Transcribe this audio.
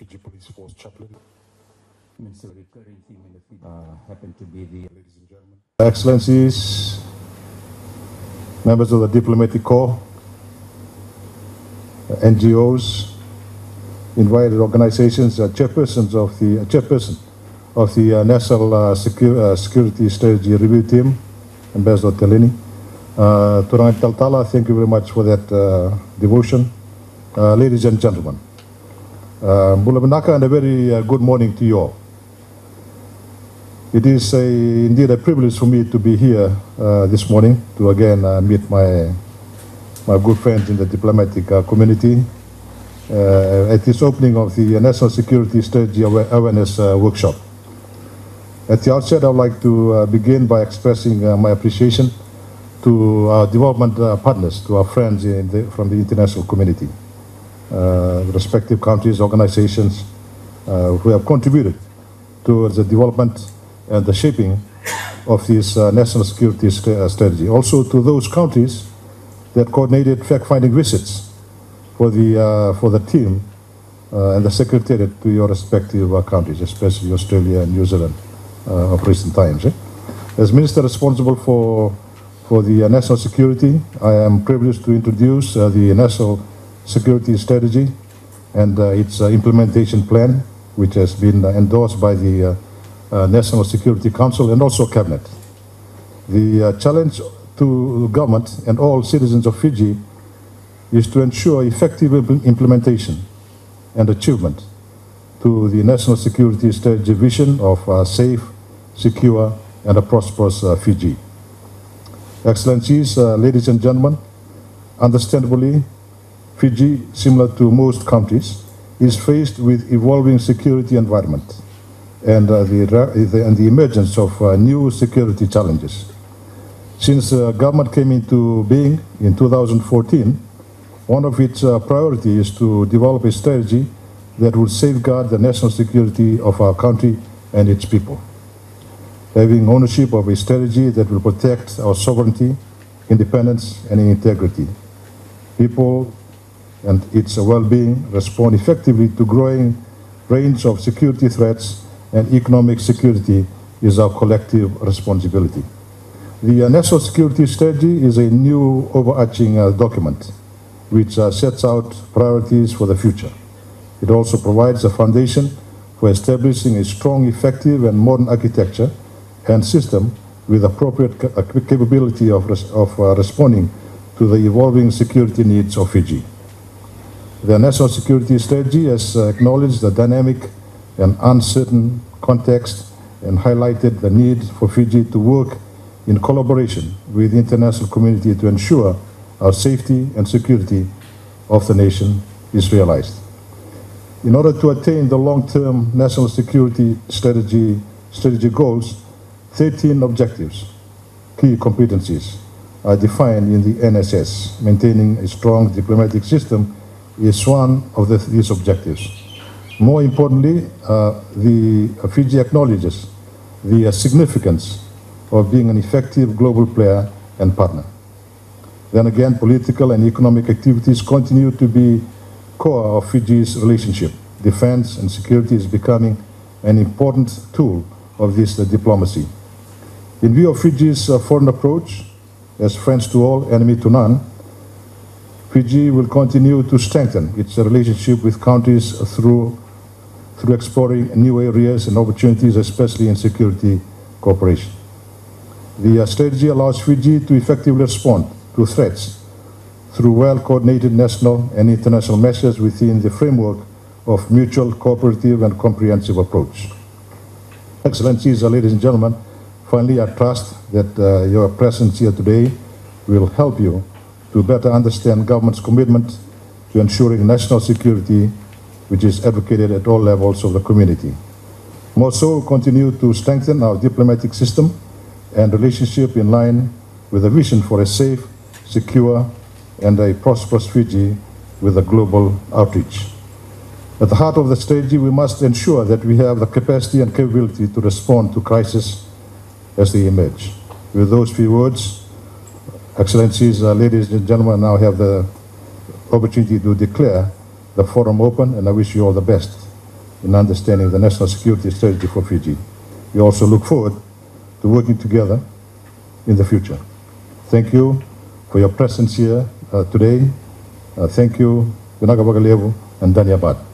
Fiji Police Force chaplain. Happen to be the Ladies and gentlemen, Excellencies, members of the Diplomatic Corps, NGOs, invited organizations, chairperson of the National Security Strategy Review Team, Ambassador Telini. Turangan Taltala, thank you very much for that devotion. Ladies and gentlemen, Bula Benaka, and a very good morning to you all. It is indeed a privilege for me to be here this morning to again meet my good friends in the diplomatic community at this opening of the National Security Strategy Awareness Workshop. At the outset, I would like to begin by expressing my appreciation to our development partners, to our friends from the international community, respective countries, organizations who have contributed towards the development and the shaping of this national security strategy. Also to those countries that coordinated fact-finding visits for the team and the secretariat to your respective countries, especially Australia and New Zealand of recent times. As Minister responsible for the national security, I am privileged to introduce the National Security Strategy and its implementation plan, which has been endorsed by the National Security Council and also Cabinet. The challenge to government and all citizens of Fiji is to ensure effective implementation and achievement to the National Security Strategy vision of a safe, secure and a prosperous Fiji. Excellencies, ladies and gentlemen, understandably, Fiji, similar to most countries, is faced with evolving security environment and the emergence of new security challenges. Since the government came into being in 2014, one of its priorities is to develop a strategy that will safeguard the national security of our country and its people. Having ownership of a strategy that will protect our sovereignty, independence and integrity. People and its well-being respond effectively to growing range of security threats, and economic security is our collective responsibility. The National Security Strategy is a new overarching document which sets out priorities for the future. It also provides a foundation for establishing a strong, effective and modern architecture and system with appropriate capability of responding to the evolving security needs of Fiji. The National Security Strategy has acknowledged the dynamic and uncertain context and highlighted the need for Fiji to work in collaboration with the international community to ensure our safety and security of the nation is realized. In order to attain the long-term national security strategy goals, 13 objectives, key competencies, are defined in the NSS. Maintaining a strong diplomatic system is one of these objectives. More importantly, the Fiji acknowledges the significance of being an effective global player and partner. Then again, political and economic activities continue to be core of Fiji's relationship. Defense and security is becoming an important tool of this diplomacy. In view of Fiji's foreign approach, as friends to all, enemy to none, Fiji will continue to strengthen its relationship with countries through exploring new areas and opportunities, especially in security cooperation. The strategy allows Fiji to effectively respond to threats through well-coordinated national and international measures within the framework of mutual, cooperative and comprehensive approach. Excellencies, ladies and gentlemen, finally, I trust that your presence here today will help you to better understand government's commitment to ensuring national security, which is advocated at all levels of the community. More so, continue to strengthen our diplomatic system and relationship in line with a vision for a safe, secure, and a prosperous Fiji with a global outreach. At the heart of the strategy, we must ensure that we have the capacity and capability to respond to crises as they emerge. With those few words, Excellencies, ladies and gentlemen, now have the opportunity to declare the forum open, and I wish you all the best. in understanding the national security strategy for Fiji. We also look forward to working together in the future. Thank you for your presence here today. Thank you, Vinagabagalevu and Dhanyabad.